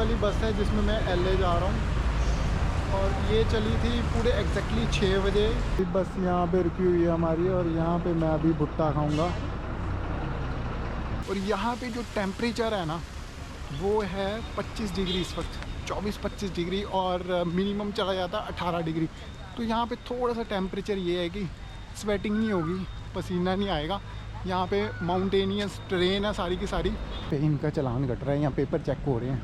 वाली बस है जिसमें मैं LA जा रहा हूँ और ये चली थी पूरे एग्जैक्टली 6 बजे। बस यहाँ पे रुकी हुई है हमारी और यहाँ पे मैं अभी भुट्टा खाऊंगा। और यहाँ पे जो टेम्परेचर है ना वो है 25 डिग्री इस वक्त, 24-25 डिग्री, और मिनिमम चला जाता है 18 डिग्री। तो यहाँ पे थोड़ा सा टेम्परेचर ये है कि स्वेटिंग नहीं होगी, पसीना नहीं आएगा। यहाँ पे माउंटेनियस ट्रेन है सारी की सारी। इनका चालान कट रहा है, यहाँ पेपर चेक हो रहे हैं।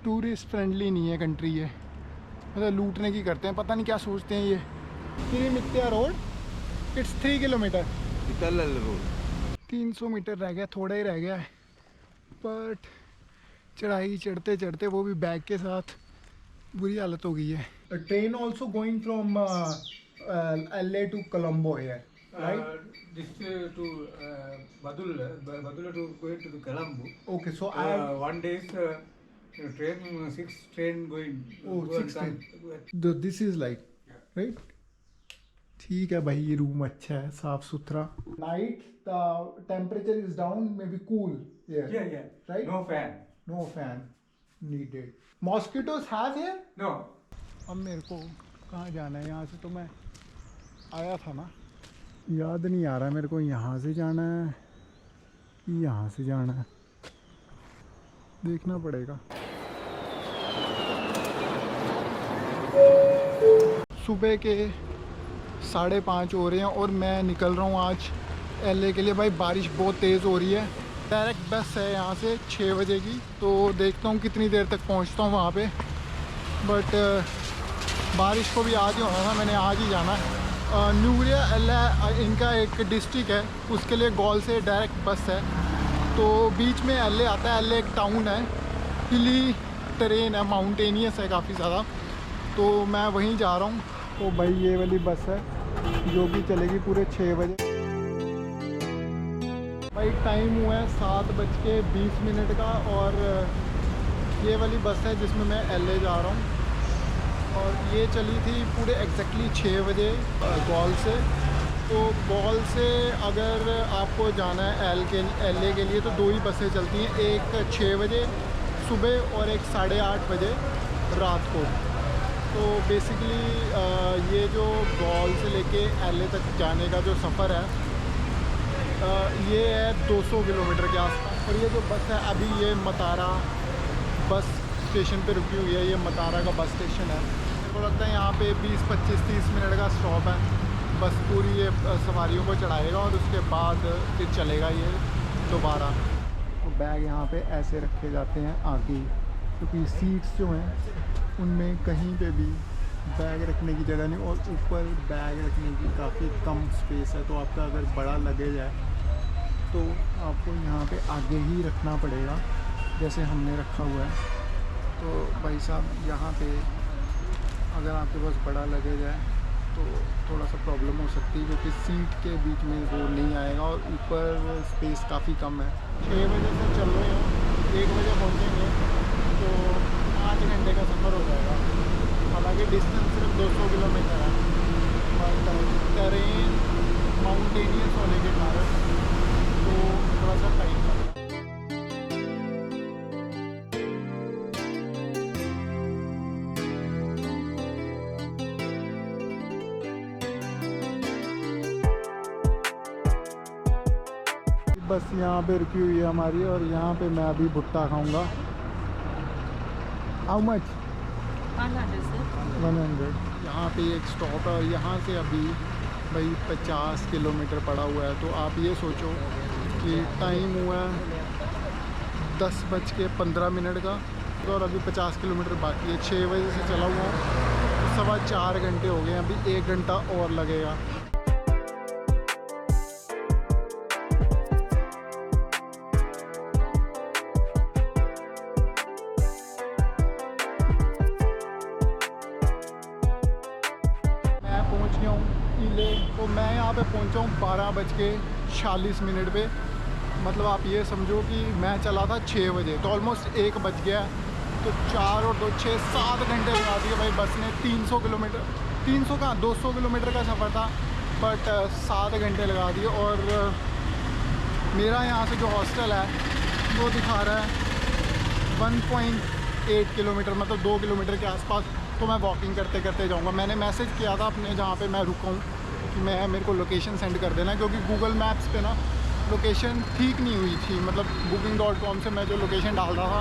टूरिस्ट फ्रेंडली नहीं है कंट्री ये, मतलब लूटने की करते हैं, पता नहीं क्या सोचते हैं ये। तिरुमित्या रोड, इट्स 3 किलोमीटर, 300 मीटर रह गया, थोड़ा ही रह गया है। बट चढ़ाई चढ़ते चढ़ते वो भी बैग के साथ बुरी हालत हो गई है। Train also going from LA to Colombo here, right? This to Badulla to going to Colombo. Okay, so I have... one day's train, 6 train going. Oh, 6 train. This is like, right? ठीक है भाई, ये रूम अच्छा है, साफ सुथरा। Night the temperature is down, maybe cool. Yeah. Right? No fan needed. Mosquitoes have here? No. अब मेरे को कहाँ जाना है? यहाँ से तो मैं आया था ना, याद नहीं आ रहा मेरे को यहाँ से जाना है, यहाँ से जाना है, देखना पड़ेगा। सुबह के 5:30 हो रहे हैं और मैं निकल रहा हूँ आज LA के लिए। भाई बारिश बहुत तेज़ हो रही है। डायरेक्ट बस है यहाँ से 6 बजे की, तो देखता हूँ कितनी देर तक पहुँचता हूँ वहाँ पे। बट बारिश को भी आज ही होना था, मैंने आज ही जाना है। न्यूरिया LA इनका एक डिस्ट्रिक्ट है, उसके लिए गॉल से डायरेक्ट बस है। तो बीच में LA आता है। LA एक टाउन है, हिली टेरेन है, माउंटेनियस है काफ़ी ज़्यादा, तो मैं वहीं जा रहा हूँ। तो भाई ये वाली बस है जो कि चलेगी पूरे 6 बजे। भाई टाइम हुआ है 7:20 का और ये वाली बस है जिसमें मैं LA जा रहा हूँ और ये चली थी पूरे एग्जैक्टली 6 बजे गॉल से। तो गॉल से अगर आपको जाना है LA के लिए तो 2 ही बसें चलती हैं, एक 6 बजे सुबह और एक 8:30 बजे रात को। तो बेसिकली ये जो गॉल से लेके LA तक जाने का जो सफ़र है ये है 200 किलोमीटर के आसपास। और ये जो बस है अभी ये मतारा बस स्टेशन पे रुकी हुई है। ये मतारा का बस स्टेशन है। मेरे को लगता है यहाँ पे 20, 25, 30 मिनट का स्टॉप है। बस पूरी ये सवारियों को चढ़ाएगा और उसके बाद फिर चलेगा ये दोबारा। तो बैग यहाँ पे ऐसे रखे जाते हैं आगे, क्योंकि सीट्स जो हैं उनमें कहीं पे भी बैग रखने की जगह नहीं और ऊपर बैग रखने की काफ़ी कम स्पेस है। तो आपका अगर बड़ा लगेज है तो आपको यहाँ पे आगे ही रखना पड़ेगा, जैसे हमने रखा हुआ है। तो भाई साहब यहाँ पे अगर आपके पास बड़ा लगेज है तो थोड़ा सा प्रॉब्लम हो सकती है, क्योंकि सीट के बीच में वो नहीं आएगा और ऊपर स्पेस काफ़ी कम है। 6 बजे से चल रहे हैं, 1 बजे पहुँचेंगे तो 5 घंटे का सफ़र हो जाएगा। हालांकि डिस्टेंस सिर्फ 200 किलोमीटर है, बट टेरेन माउंटेनियस होने के कारण तो थोड़ा सा टाइम लगेगा। बस यहाँ पे रुकी हुई है हमारी और यहाँ पे मैं अभी भुट्टा खाऊंगा। How much? 100। यहाँ पे एक स्टॉप है और यहाँ से अभी भाई 50 किलोमीटर पड़ा हुआ है। तो आप ये सोचो कि टाइम हुआ है 10:15 का और अभी 50 किलोमीटर बाकी है। 6 बजे से चला हुआ हूँ, तो 4.25 घंटे हो गए, अभी 1 घंटा और लगेगा। तो मैं यहाँ पे पहुँचा हूँ 12:46 पे। मतलब आप ये समझो कि मैं चला था 6 बजे, तो ऑलमोस्ट 1 बज गया। तो 4 और 2 6 7 घंटे लगा दिए भाई बस ने। 300 किलोमीटर, 300 कहाँ 200 किलोमीटर का सफ़र था, बट 7 घंटे लगा दिए। और मेरा यहाँ से जो हॉस्टल है वो दिखा रहा है 1.8 किलोमीटर, मतलब 2 किलोमीटर के आसपास। तो मैं वॉकिंग करते करते जाऊंगा। मैंने मैसेज किया था अपने जहाँ पे मैं रुका हूँ कि मेरे को लोकेशन सेंड कर देना, क्योंकि गूगल मैप्स पे ना लोकेशन ठीक नहीं हुई थी। मतलब booking.com से मैं जो लोकेशन डाल रहा था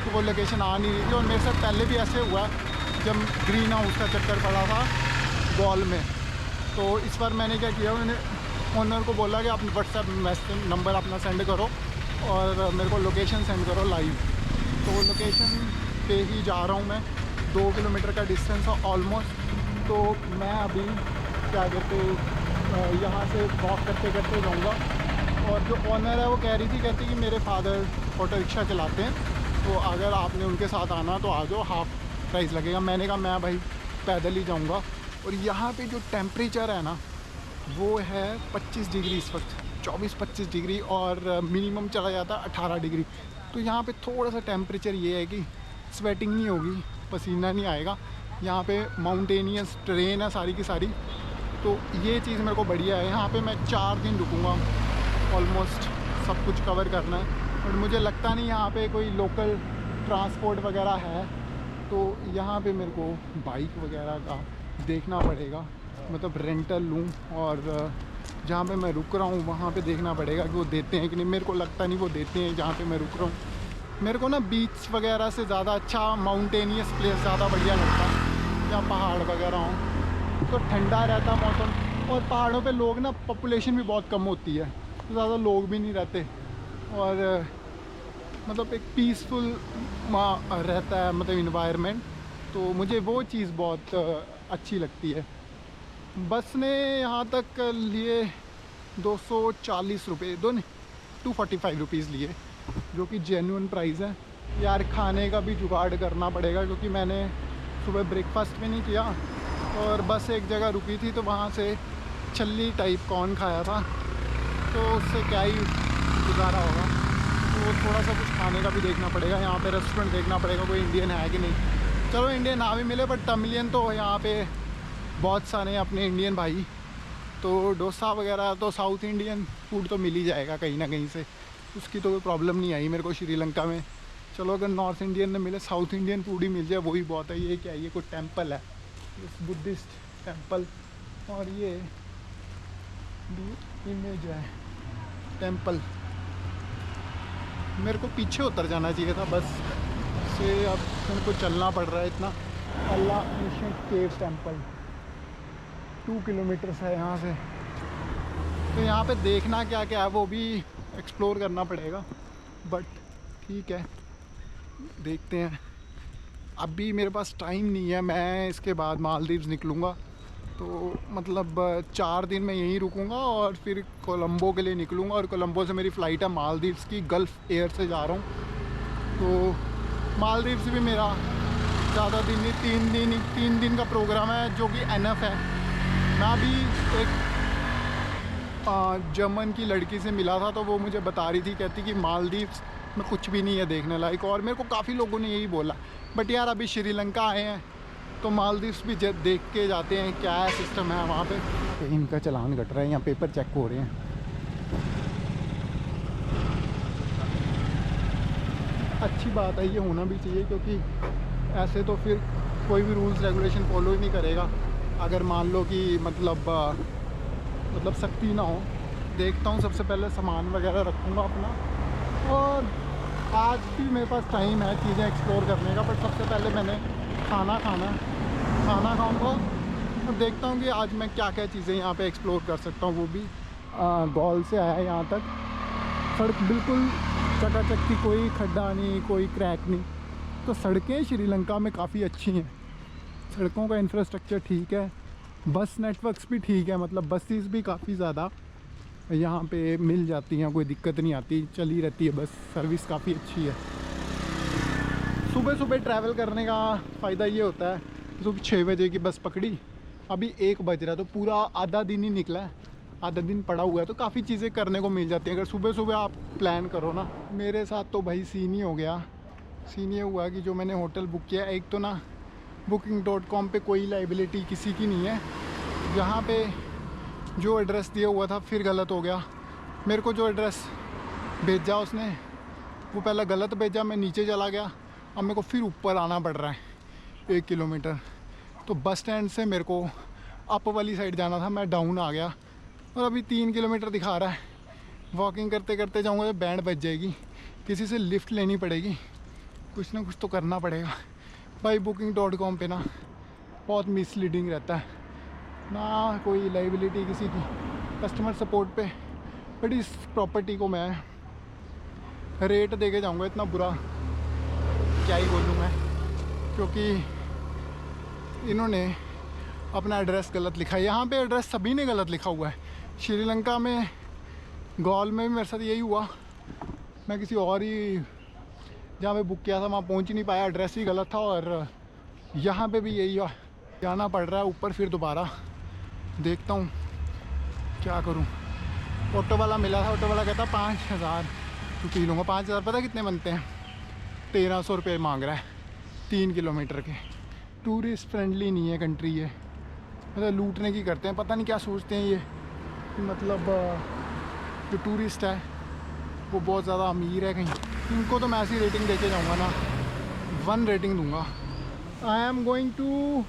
तो वो लोकेशन आ नहीं रही थी। और मेरे साथ पहले भी ऐसे हुआ जब ग्रीन हाउस का चक्कर पड़ा था बॉल में। तो इस बार मैंने क्या किया, मैंने ओनर को बोला कि आप व्हाट्सएप मैसेज नंबर अपना सेंड करो और मेरे को लोकेशन सेंड करो लाइव। तो लोकेशन पे ही जा रहा हूँ मैं। 2 किलोमीटर का डिस्टेंस है ऑलमोस्ट। तो मैं अभी क्या कहते यहाँ से वॉक करते करते जाऊँगा। और जो ओनर है वो कहती कि मेरे फादर ऑटो रिक्शा चलाते हैं, तो अगर आपने उनके साथ आना तो आ जाओ, हाफ़ प्राइस लगेगा। मैंने कहा मैं भाई पैदल ही जाऊँगा। और यहाँ पे जो टेम्परेचर है ना वो है 25 डिग्री इस वक्त, 24-25 डिग्री, और मिनिमम चला जाता है 18 डिग्री। तो यहाँ पे थोड़ा सा टेम्परेचर ये है कि स्वेटिंग नहीं होगी, पसीना नहीं आएगा। यहाँ पे माउंटेनियस ट्रेन है सारी की सारी। तो ये चीज़ मेरे को बढ़िया है। यहाँ पे मैं 4 दिन रुकूँगा, ऑलमोस्ट सब कुछ कवर करना है। बट मुझे लगता नहीं यहाँ पे कोई लोकल ट्रांसपोर्ट वगैरह है, तो यहाँ पे मेरे को बाइक वगैरह का देखना पड़ेगा, मतलब रेंटल लूँ। और जहाँ पे मैं रुक रहा हूँ वहाँ पे देखना पड़ेगा कि वो देते हैं कि नहीं। मेरे को लगता नहीं वो देते हैं जहाँ पे मैं रुक रहा हूँ। मेरे को ना बीच वगैरह से ज़्यादा अच्छा माउंटेनियस प्लेस ज़्यादा बढ़िया लगता है, या पहाड़ वगैरह हों। तो ठंडा रहता मौसम, और पहाड़ों पे लोग ना पॉपुलेशन भी बहुत कम होती है, तो ज़्यादा लोग भी नहीं रहते, और मतलब एक पीसफुल रहता है, मतलब इन्वायरमेंट। तो मुझे वो चीज़ बहुत अच्छी लगती है। बस ने यहाँ तक लिए 240 रुपये, 245 रुपीज़ लिए, जो कि जेन्युइन प्राइस है। यार खाने का भी जुगाड़ करना पड़ेगा, क्योंकि मैंने सुबह ब्रेकफास्ट भी नहीं किया, और बस एक जगह रुकी थी तो वहाँ से छल्ली टाइप कॉर्न खाया था, तो उससे क्या ही गुजारा होगा। तो थोड़ा सा कुछ खाने का भी देखना पड़ेगा। यहाँ पे रेस्टोरेंट देखना पड़ेगा कोई इंडियन है कि नहीं। चलो इंडियन ना भी मिले, बट तमिलियन तो यहाँ पे बहुत सारे हैं अपने इंडियन भाई। तो डोसा वगैरह तो साउथ इंडियन फूड तो मिल ही जाएगा कहीं ना कहीं से, उसकी तो कोई प्रॉब्लम नहीं आई मेरे को श्रीलंका में। चलो अगर नॉर्थ इंडियन न मिले, साउथ इंडियन फूड ही मिल जाए वही बहुत है। ये क्या है, ये कोई टेंपल है, बुद्धिस्ट टेंपल, और ये इमेज है टेंपल। मेरे को पीछे उतर जाना चाहिए था बस से, अब मेरे को चलना पड़ रहा है इतना। अल्लाह एंशिएंट केव टेंपल 2 किलोमीटर है यहाँ से। तो यहाँ पे देखना क्या क्या है वो भी एक्सप्लोर करना पड़ेगा, बट ठीक है देखते हैं। अभी मेरे पास टाइम नहीं है, मैं इसके बाद मालदीव्स निकलूँगा। तो मतलब 4 दिन मैं यहीं रुकूँगा और फिर कोलंबो के लिए निकलूँगा, और कोलंबो से मेरी फ़्लाइट है मालदीव्स की, गल्फ़ एयर से जा रहा हूँ। तो मालदीव्स भी मेरा ज़्यादा दिन नहीं, 3 दिन का प्रोग्राम है, जो कि एनफ है। मैं अभी एक जर्मन की लड़की से मिला था, तो वो मुझे बता रही थी, कहती कि मालदीव्स में कुछ भी नहीं है देखने लायक, और मेरे को काफ़ी लोगों ने यही बोला। बट यार अभी श्रीलंका आए हैं तो मालदीव्स भी देख के जाते हैं क्या है सिस्टम है वहाँ पे। इनका चालान कट रहा है, यहाँ पेपर चेक हो रहे हैं। अच्छी बात है, ये होना भी चाहिए, क्योंकि ऐसे तो फिर कोई भी रूल्स रेगुलेशन फॉलो ही नहीं करेगा। अगर मान लो कि मतलब सख्ती ना हो। देखता हूँ, सबसे पहले सामान वगैरह रखूँगा अपना, और आज भी मेरे पास टाइम है चीज़ें एक्सप्लोर करने का। बट सबसे पहले मैंने खाना खाऊँगा, और देखता हूँ कि आज मैं क्या क्या चीज़ें यहाँ पे एक्सप्लोर कर सकता हूँ। वो भी गॉल से आया यहाँ तक, सड़क बिल्कुल चकाचक थी, कोई खड्डा नहीं, कोई क्रैक नहीं। तो सड़कें श्रीलंका में काफ़ी अच्छी हैं, सड़कों का इंफ्रास्ट्रक्चर ठीक है, बस नेटवर्क्स भी ठीक है, मतलब बसेस भी काफ़ी ज़्यादा यहाँ पे मिल जाती हैं, कोई दिक्कत नहीं आती, चली रहती है बस, सर्विस काफ़ी अच्छी है। सुबह सुबह ट्रैवल करने का फ़ायदा ये होता है, सुबह 6 बजे की बस पकड़ी, अभी 1 बज रहा है, तो पूरा आधा दिन ही निकला है, आधा दिन पड़ा हुआ है, तो काफ़ी चीज़ें करने को मिल जाती हैं अगर सुबह सुबह आप प्लान करो ना। मेरे साथ तो भाई सीन ही हो गया। सीन ये हुआ कि जो मैंने होटल बुक किया, एक तो ना booking.com पे कोई लाइबिलिटी किसी की नहीं है, जहाँ पे जो एड्रेस दिया हुआ था फिर गलत हो गया। मेरे को जो एड्रेस भेजा उसने वो पहले गलत भेजा, मैं नीचे चला गया, अब मेरे को फिर ऊपर आना पड़ रहा है 1 किलोमीटर। तो बस स्टैंड से मेरे को अप वाली साइड जाना था, मैं डाउन आ गया और अभी 3 किलोमीटर दिखा रहा है। वॉकिंग करते करते जाऊँगा तो बैंड बच जाएगी, किसी से लिफ्ट लेनी पड़ेगी, कुछ ना कुछ तो करना पड़ेगा भाई। booking.com पे ना बहुत मिसलीडिंग रहता है ना, कोई लाइबिलिटी किसी की कस्टमर सपोर्ट पे। बट इस प्रॉपर्टी को मैं रेट दे के जाऊँगा, इतना बुरा क्या ही बोलूँ मैं, क्योंकि इन्होंने अपना एड्रेस गलत लिखा है। यहाँ पे एड्रेस सभी ने गलत लिखा हुआ है। श्रीलंका में गॉल में भी मेरे साथ यही हुआ, मैं किसी और ही जहाँ पे बुक किया था वहाँ पहुँच ही नहीं पाया, एड्रेस ही गलत था। और यहाँ पे भी यही हुआ, जाना पड़ रहा है ऊपर फिर दोबारा। देखता हूँ क्या करूँ। ऑटो वाला मिला था, ऑटो वाला कहता 5000 रुपये लूँगा। 5000 पता कितने बनते हैं? 1300 रुपये मांग रहा है 3 किलोमीटर के। टूरिस्ट फ्रेंडली नहीं है कंट्री ये, मतलब लूटने की करते हैं, पता नहीं क्या सोचते हैं ये कि मतलब जो टूरिस्ट है वो बहुत ज़्यादा अमीर है कहीं। इनको तो मैं ऐसी रेटिंग देके जाऊँगा ना, 1 रेटिंग दूँगा। I am going to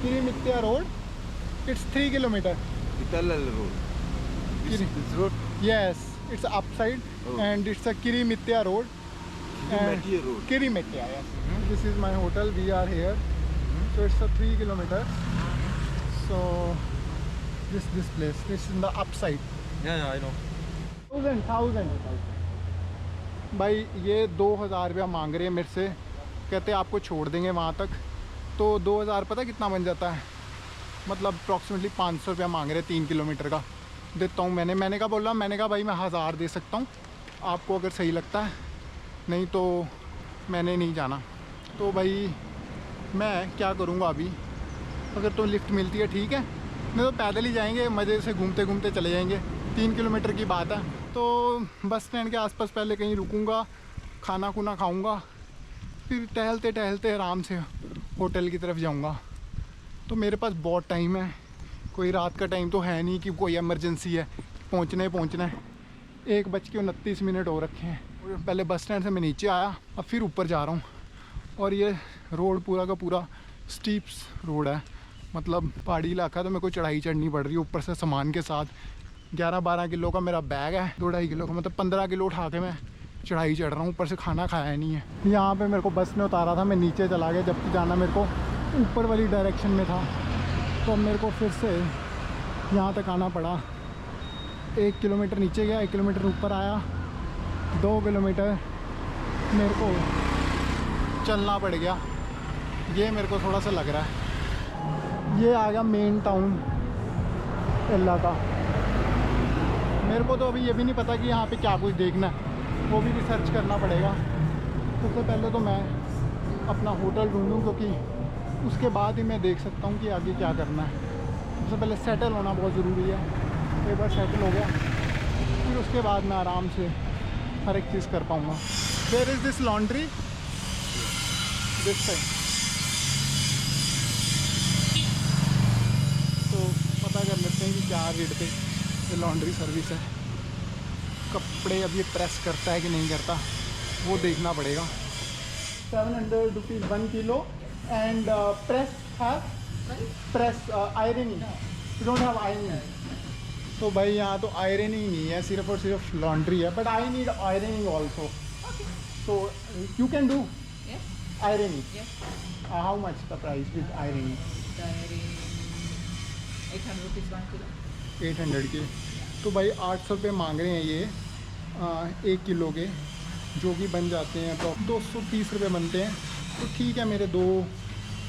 Kirimetiya road, it's 3 kilometre. Italal road. This road? Yes, it's upside. Oh. And it's a Kirimitya road. Kirimitya road. Kirimitya, yes. This is my hotel, we are here. So it's a 3 kilometers. So this place, it's in the upside. Yeah, I know. 1000 भाई ये 2000 रुपया मांग रहे हैं मेरे से, कहते आपको छोड़ देंगे वहाँ तक। तो 2000 पता कितना बन जाता है, मतलब अप्रॉक्सीमेटली 500 रुपया मांग रहे 3 किलोमीटर का। देता हूँ मैंने कहा बोला, मैंने कहा भाई मैं 1000 दे सकता हूँ आपको अगर सही लगता है, नहीं तो मैंने नहीं जाना। तो भाई मैं क्या करूँगा अभी, अगर तो लिफ्ट मिलती है ठीक है, नहीं तो पैदल ही जाएंगे, मज़े से घूमते घूमते चले जाएंगे। 3 किलोमीटर की बात है। तो बस स्टैंड के आसपास पहले कहीं रुकूँगा, खाना खुना खाऊँगा, फिर टहलते टहलते आराम से होटल की तरफ जाऊँगा। तो मेरे पास बहुत टाइम है, कोई रात का टाइम तो है नहीं कि कोई इमरजेंसी है, पहुँचना है। 1:29 हो रखे हैं। पहले बस स्टैंड से मैं नीचे आया, अब फिर ऊपर जा रहा हूँ। और ये रोड पूरा का पूरा स्टीप्स रोड है, मतलब पहाड़ी इलाका, तो मेरे को चढ़ाई चढ़नी पड़ रही है ऊपर से सामान के साथ। 11-12 किलो का मेरा बैग है, 2-2.5 किलो का, मतलब 15 किलो उठा के मैं चढ़ाई चढ़ रहा हूँ। ऊपर से खाना खाया नहीं है। यहाँ पे मेरे को बस ने उतारा था, मैं नीचे चला गया, जबकि जाना मेरे को ऊपर वाली डायरेक्शन में था। तो अब मेरे को फिर से यहाँ तक आना पड़ा। 1 किलोमीटर नीचे गया, 1 किलोमीटर ऊपर आया, 2 किलोमीटर मेरे को चलना पड़ गया। ये मेरे को थोड़ा सा लग रहा है। ये आ गया मेन टाउन एल्ला का। मेरे को तो अभी ये भी नहीं पता कि यहाँ पे क्या कुछ देखना है, वो भी रिसर्च करना पड़ेगा। सबसे पहले तो मैं अपना होटल ढूंढूँ, क्योंकि उसके बाद ही मैं देख सकता हूँ कि आगे क्या करना है। सबसे पहले सेटल होना बहुत ज़रूरी है। एक बार सेटल हो गया फिर उसके बाद मैं आराम से हर एक चीज़ कर पाऊँगा। Where is this laundry? This time तो पता कर लेते हैं कि क्या रेट पे ये लॉन्ड्री सर्विस है। कपड़े अब ये प्रेस करता है कि नहीं करता वो देखना पड़ेगा। 700 रुपीज़ 1 किलो एंड प्रेस है, press ironing, you don't have ironing. तो भाई यहाँ तो आयरनिंग नहीं है, सिर्फ और सिर्फ लॉन्ड्री है, but I need ironing also. So you can do ironing. How much the price with ironing? 800 rupees 1 kilo. 800 के। तो भाई 800 रुपये मांग रहे हैं ये 1 किलो के, जो कि बन जाते हैं तो 230 रुपये बनते हैं। तो ठीक है, मेरे 2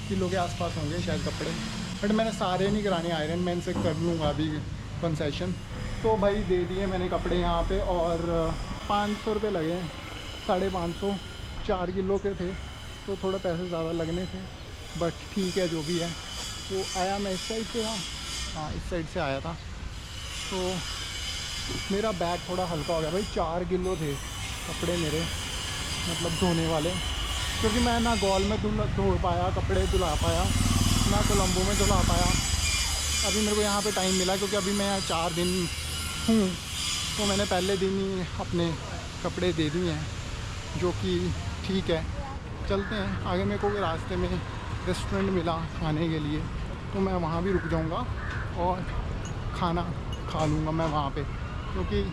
किलो के आसपास होंगे शायद कपड़े, बट मैंने सारे नहीं कराने आयरन, मैं इनसे कर लूँगा अभी कंसेशन। तो भाई दे दिए मैंने कपड़े यहाँ पे, और 500 रुपये लगे हैं, 550, 4 किलो के थे तो थोड़ा पैसे ज़्यादा लगने थे, बट ठीक है जो भी है। तो आया मैं इस साइड से, हाँ इस साइड से आया था। तो मेरा बैग थोड़ा हल्का हो गया भाई। 4 किलो थे कपड़े मेरे, मतलब धोने वाले, क्योंकि मैं ना गॉल में धो पाया कपड़े, धुला पाया ना कोलंबो में धुला पाया। अभी मेरे को यहाँ पे टाइम मिला क्योंकि अभी मैं यहाँ 4 दिन हूँ, तो मैंने पहले दिन ही अपने कपड़े दे दिए हैं। जो कि ठीक है। चलते हैं आगे। मेरे को रास्ते में रेस्टोरेंट मिला खाने के लिए तो मैं वहाँ भी रुक जाऊँगा और खाना खा लूँगा मैं वहाँ पे, क्योंकि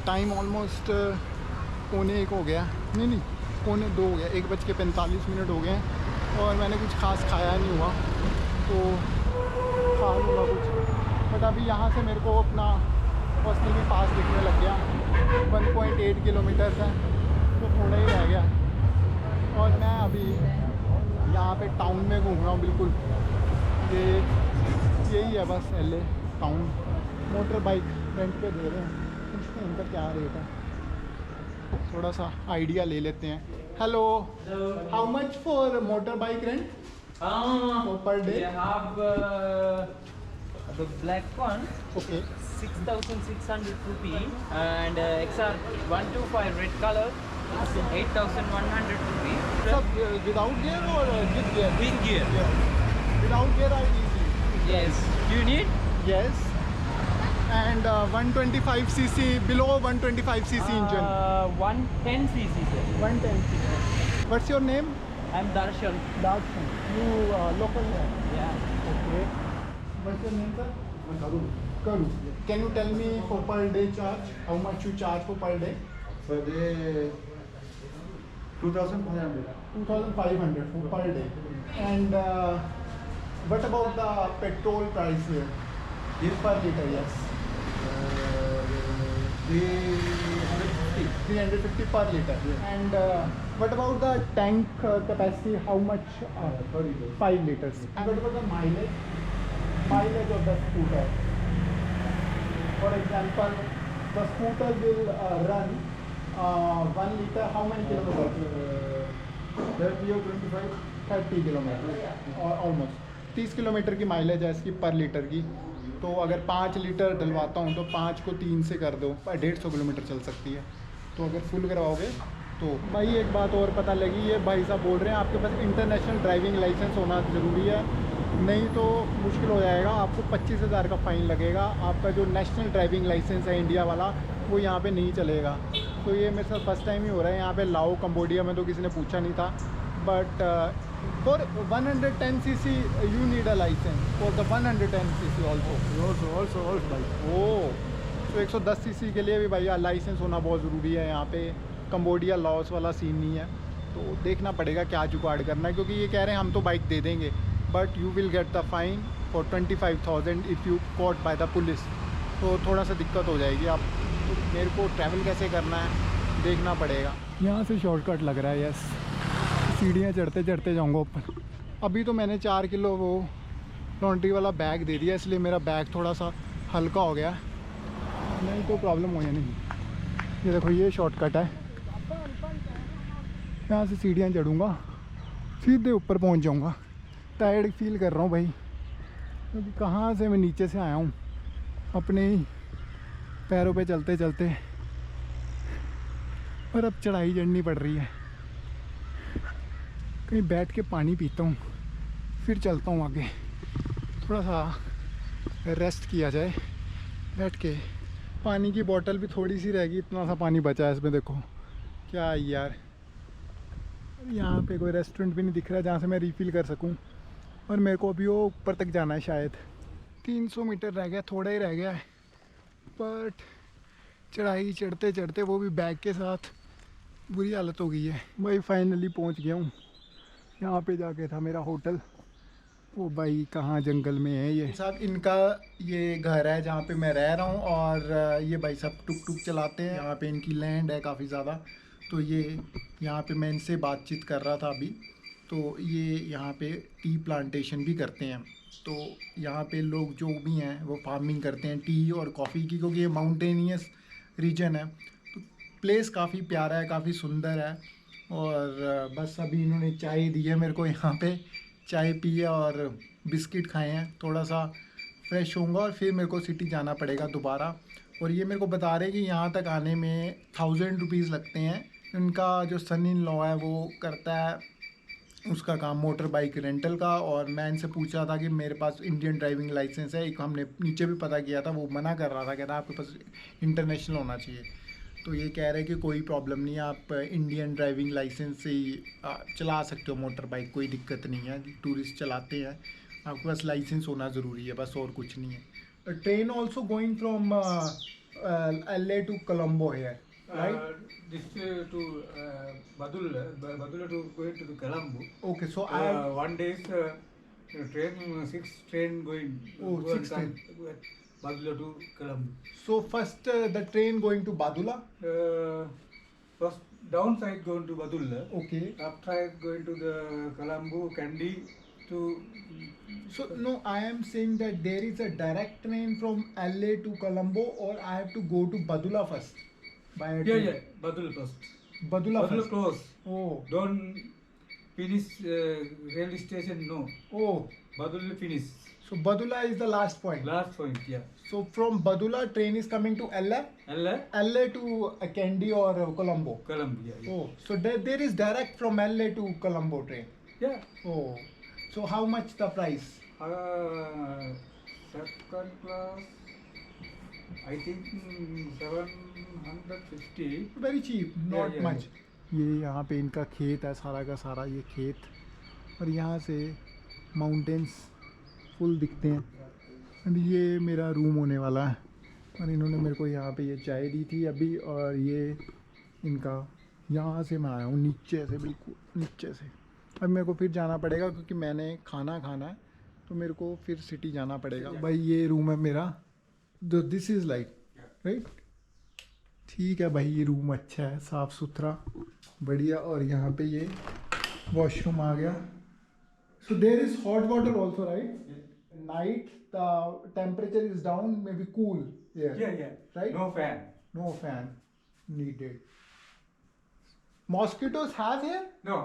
टाइम ऑलमोस्ट 1:45 हो गया, नहीं 1:45 हो गया, 1:45 हो गए हैं और मैंने कुछ खास खाया नहीं हुआ, तो खा लूँगा कुछ। बट अभी यहाँ से मेरे को अपना पर्सनली पास दिखने लग गया, 1.8 किलोमीटर है तो थोड़ा ही रह गया। और मैं अभी यहाँ पे टाउन में घूम रहा हूँ बिल्कुल। यही है बस LA town. Motor bike rent पे दे रहे हैं, पूछते हैं इनका क्या रेट है, थोड़ा सा आइडिया ले लेते हैं। Hello, how much for motor bike rent per day? We have the black one, Okay. 6,600 rupee, and XR 125 red color, 8,100 rupee. सब without gear or with gear? With gear. Yeah. Without gear are easy. Yes. Do you need? Yes. And 125cc, below 125cc engine. 110 cc, sir. 110 cc. What's your name? I'm Darshan. Darshan. You local here? Yeah. Okay. What's your name, sir? Karu. Can you tell me for per day charge? How much you charge for per day? Per day 2,500. 2,500 for per day. And what about the petrol price here? Yes. Per liter, yes. 350. 350 per liter. Yeah. And what about the tank capacity? How much? 5 liters. And what about the mileage? Mileage of the scooter. For example, the scooter will run 1 liter. How many kilometers? 30 or 25. 30 kilometre और almost 30 kilometre की mileage है इसकी पर litre की। तो अगर 5 litre डलवाता हूँ तो 5 को 3 से कर दो, 150 किलोमीटर चल सकती है। तो अगर फुल करवाओगे तो भाई एक बात और पता लगी, ये भाई साहब बोल रहे हैं आपके पास इंटरनेशनल ड्राइविंग लाइसेंस होना ज़रूरी है, नहीं तो मुश्किल हो जाएगा, आपको 25,000 का फ़ाइन लगेगा। आपका जो नेशनल ड्राइविंग लाइसेंस है इंडिया वाला वो यहाँ पे नहीं चलेगा। तो ये मेरे साथ फर्स्ट टाइम ही हो रहा है। यहाँ पे लाओ कंबोडिया में तो किसी ने पूछा नहीं था, but for 110cc you need a licence for the 110cc Also bike. ओ तो 110cc के लिए भी भैया लाइसेंस होना बहुत ज़रूरी है। यहाँ पे कंबोडिया लॉस वाला सीन नहीं है, तो देखना पड़ेगा क्या जुगाड़ करना है, क्योंकि ये कह रहे हैं हम तो बाइक दे देंगे but you will get the fine for 25,000 if you caught by the police. तो थोड़ा सा दिक्कत हो जाएगी। आप तो मेरे को ट्रैवल कैसे करना है देखना पड़ेगा। यहाँ से शॉर्टकट लग रहा है, यस। सीढ़ियाँ चढ़ते चढ़ते जाऊँगा ऊपर। अभी तो मैंने 4 किलो वो लॉन्ड्री वाला बैग दे दिया, इसलिए मेरा बैग थोड़ा सा हल्का हो गया, नहीं तो प्रॉब्लम हो जानी। ये देखो ये शॉर्टकट है, यहाँ से सीढ़ियाँ चढ़ूँगा सीधे ऊपर पहुँच जाऊँगा। टायर्ड फील कर रहा हूँ भाई, क्योंकि कहाँ से मैं नीचे से आया हूँ अपने ही पैरों पे चलते चलते, और अब चढ़ाई चढ़नी पड़ रही है। कहीं बैठ के पानी पीता हूँ फिर चलता हूँ आगे। थोड़ा सा रेस्ट किया जाए बैठ के। पानी की बोतल भी थोड़ी सी रहेगी, इतना सा पानी बचा है इसमें, देखो क्या है यार। यहाँ पे कोई रेस्टोरेंट भी नहीं दिख रहा है जहाँ से मैं रिफ़िल कर सकूँ, और मेरे को अभी वो ऊपर तक जाना है शायद। 300 मीटर रह गया, थोड़ा ही रह गया है, बट चढ़ाई चढ़ते चढ़ते वो भी बैग के साथ बुरी हालत हो गई है। भाई फाइनली पहुँच गया हूँ। यहाँ पे जाके था मेरा होटल। वो भाई कहाँ जंगल में है ये साहब, इनका ये घर है जहाँ पे मैं रह रहा हूँ, और ये भाई साहब टुक टुक चलाते हैं। यहाँ पे इनकी लैंड है काफ़ी ज़्यादा, तो ये यहाँ पे मैं इनसे बातचीत कर रहा था अभी। तो ये यहाँ पे टी प्लांटेशन भी करते हैं। तो यहाँ पे लोग जो भी हैं वो फार्मिंग करते हैं टी और कॉफ़ी की, क्योंकि ये माउंटेनियस रीजन है। तो प्लेस काफ़ी प्यारा है, काफ़ी सुंदर है। और बस अभी इन्होंने चाय दी है मेरे को, यहाँ पे चाय पी है और बिस्किट खाए हैं, थोड़ा सा फ्रेश होऊंगा और फिर मेरे को सिटी जाना पड़ेगा दोबारा। और ये मेरे को बता रहे हैं कि यहाँ तक आने में 1000 रुपीज़ लगते हैं। इनका जो सन इन लॉ है वो करता है उसका काम मोटर बाइक रेंटल का, और मैं इनसे पूछ रहा था कि मेरे पास इंडियन ड्राइविंग लाइसेंस है। एक हमने नीचे भी पता किया था, वो मना कर रहा था, कहता आपके पास इंटरनेशनल होना चाहिए। तो ये कह रहे हैं कि कोई प्रॉब्लम नहीं है, आप इंडियन ड्राइविंग लाइसेंस से ही चला सकते हो मोटर बाइक, कोई दिक्कत नहीं है। टूरिस्ट चलाते हैं, आपके पास लाइसेंस होना ज़रूरी है बस, और कुछ नहीं है। Train also going from LA to Colombo है, right? This to Badulla to going to the Colombo. Okay, so One day's train, 6 train going. Oh, go and 6 come, Badulla to Colombo. so first the train going to Badulla. First downside going to Badulla. Okay. Upside going to the Colombo, Kandy to. So no, I am saying that there is a direct train from LA to Colombo, or I have to go to Badulla first. By a train. Yeah, Badulla first. Badulla Badulla first. close. Oh, Don't finish railway station. No, oh. Badulla finish. So Badulla is the last point. Last point. Yeah. So from Badulla, train is coming to LA. LA to Kandy or Colombo. Colombo. Yeah. Oh, so there is direct from LA to Colombo train. Yeah. Oh, so how much the price? Second class, I think 750. Very cheap, not yeah, much. ये यहाँ पे इनका खेत है, सारा का सारा ये खेत, और यहाँ से माउंटेन्स फुल दिखते हैं। एंड ये मेरा रूम होने वाला है, और इन्होंने मेरे को यहाँ पे ये चाय दी थी अभी, और ये इनका, यहाँ से मैं आया हूँ नीचे से, बिल्कुल नीचे से। अब मेरे को फिर जाना पड़ेगा क्योंकि मैंने खाना खाना है, तो मेरे को फिर सिटी जाना पड़ेगा। भाई ये रूम है मेरा, दिस इज़ लाइक राइट। ठीक है भाई, ये रूम अच्छा है, साफ़ सुथरा, बढ़िया। और यहाँ पे ये वॉशरूम आ गया। So there is hot water also, right? Night the temperature is down, maybe cool, Yeah. Right? No fan. No fan needed. Mosquitoes have here? No.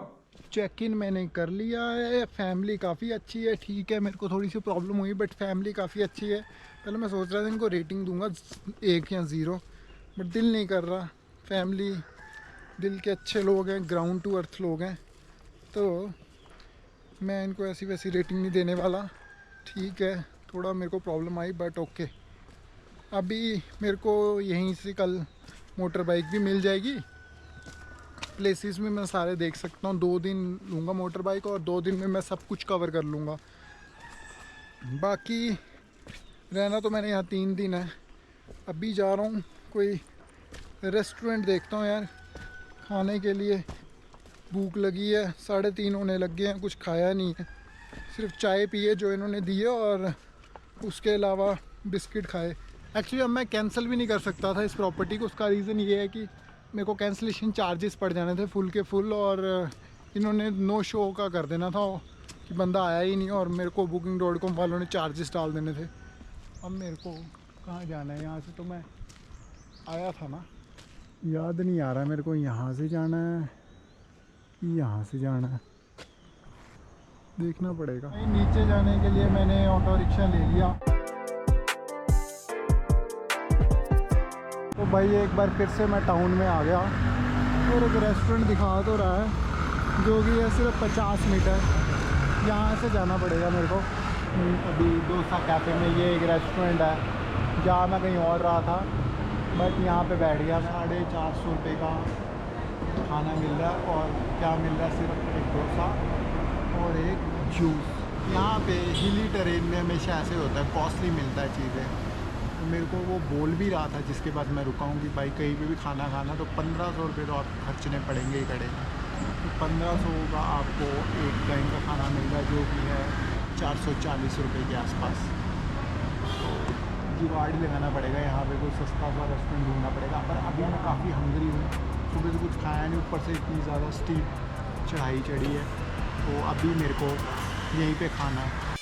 Check in मैंने कर लिया है, फैमिली काफ़ी अच्छी है। ठीक है, मेरे को थोड़ी सी प्रॉब्लम हुई, बट फैमिली काफ़ी अच्छी है। पहले मैं सोच रहा था इनको रेटिंग दूंगा 1 या 0, बट दिल नहीं कर रहा। फैमिली दिल के अच्छे लोग हैं, ग्राउंड टू अर्थ लोग हैं, तो मैं इनको ऐसी वैसी रेटिंग नहीं देने वाला। ठीक है, थोड़ा मेरे को प्रॉब्लम आई, बट ओके। अभी मेरे को यहीं से कल मोटर बाइक भी मिल जाएगी, प्लेसेस में मैं सारे देख सकता हूँ। 2 दिन लूँगा मोटर बाइक, और 2 दिन में मैं सब कुछ कवर कर लूँगा। बाकी रहना तो मैंने यहाँ 3 दिन है। अभी जा रहा हूँ कोई रेस्टोरेंट देखता हूँ यार, खाने के लिए भूख लगी है। 3:30 होने लग गए हैं, कुछ खाया नहीं है, सिर्फ चाय पिए जो इन्होंने दी है, और उसके अलावा बिस्किट खाए। एक्चुअली अब मैं कैंसिल भी नहीं कर सकता था इस प्रॉपर्टी को। उसका रीज़न ये है कि मेरे को कैंसिलेशन चार्जेस पड़ जाने थे फुल के फुल, और इन्होंने नो शो का कर देना था कि बंदा आया ही नहीं, और मेरे को booking.com वालों ने चार्जेस डाल देने थे। अब मेरे को कहाँ जाना है? यहाँ से तो मैं आया था ना, याद नहीं आ रहा मेरे को यहाँ से जाना है कि यहाँ से जाना है, देखना पड़ेगा। नीचे जाने के लिए मैंने ऑटो रिक्शा ले लिया। तो भाई एक बार फिर से मैं टाउन में आ गया, और एक रेस्टोरेंट दिखा तो रहा है जो कि है सिर्फ 50 मीटर, यहाँ से जाना पड़ेगा मेरे को। अभी डोसा कैफ़े में ये एक रेस्टोरेंट है, जहाँ मैं कहीं और रहा था, बट यहाँ पे बैठ गया। 450 रुपये का खाना मिल रहा है, और क्या मिल रहा है? सिर्फ एक डोसा और एक जूस। यहाँ पे हिली टेरेन में हमेशा ऐसे होता है, कॉस्टली मिलता है चीज़ें। तो मेरे को वो बोल भी रहा था जिसके बाद मैं रुका हूँ कि भाई कहीं पे भी खाना खाना तो 1500 रुपये तो आप खर्चने पड़ेंगे ही पड़ेंगे। तो 1500 का आपको एक टाइम का खाना मिल रहा है, जो कि है 440 रुपये के आसपास। तो जुगाड़ लगाना पड़ेगा, यहाँ पे कोई सस्ता सा रेस्टोरेंट ढूंढना पड़ेगा। पर अभी मैं काफ़ी हंग्री हूँ, सुबह से कुछ खाया नहीं, ऊपर से इतनी ज़्यादा स्टीप चढ़ाई चढ़ी है, तो अभी मेरे को यहीं पे खाना है।